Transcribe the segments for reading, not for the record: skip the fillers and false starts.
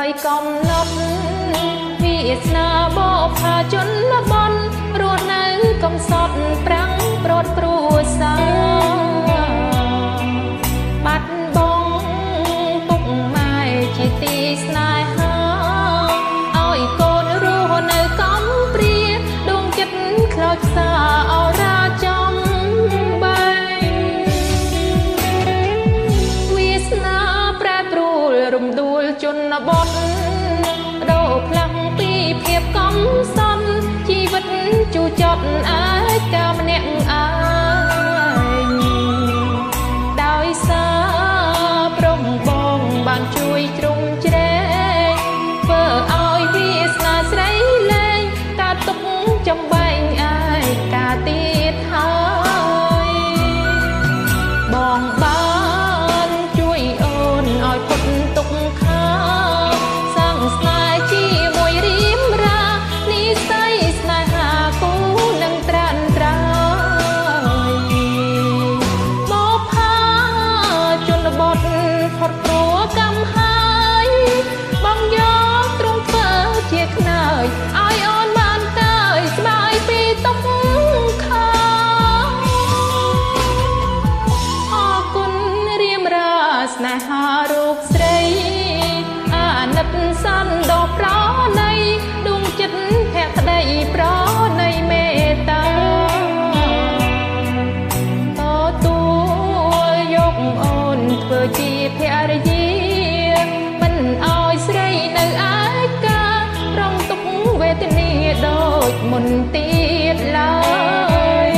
កំណត់វាសនាបបផាជនបនរស់នៅកំសត់ប្រាំងប្រត់ព្រួសាបាត់បង់ពុកម៉ែជាទីស្នេហាឲ្យកូនរស់នៅកំព្រាដួងចិត្តខ្លោចផ្សាអរាចំបែវាសនាប្រែប្រួលរំដួលជនបទដូរផ្លាំងពីភាពកំសត់ជីវិតជូរចត់អាចកាម្នាក់ឯងដោយសារព្រមបងបានជួយជ្រុំជ្រែងធ្វើឲ្យវាសនាស្រីលែងការទុកចំបែងឯកាទៀតហើយបងបានជួយអូនឲ្យផុតទុកខាសាំងស្នេហ៍ជាមួយរៀមរានិស័យស្នេហាគូនឹងត្រានត្រើយបបផាជនបទផុតព្រោះកម្មហើយបងយកទ្រង់ធ្វើជាខ្នើយឲ្យអូនបានទៅស្បើយពីទុកខាអរគុណរៀមរាស្នេហារូបស្រីអាណិតសន្តោសប្រណីដួងចិត្តភក្តីប្រណីមេត្តាទទួលយកអូនធ្វើជាភរិយាមិនឲ្យស្រីនៅឯការងទុកវេទនាដូចមុនទៀតឡើយ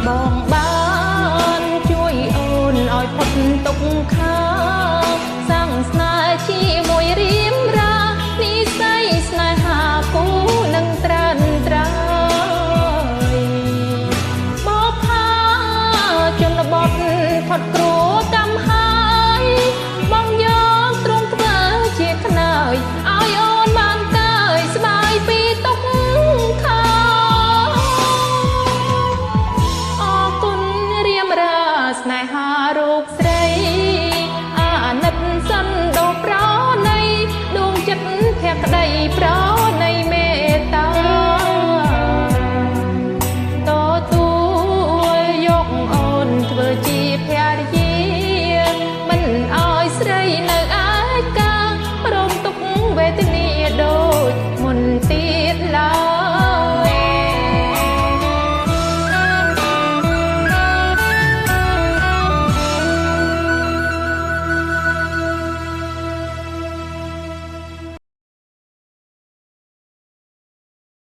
បងបានជួយអូនឲ្យផុតទុកខាសាំងស្នេហ៍ជាមួយរៀមរានិស័យស្នេហាគូនឹងត្រានត្រើយបបផាជនបទផុតគ្រោះ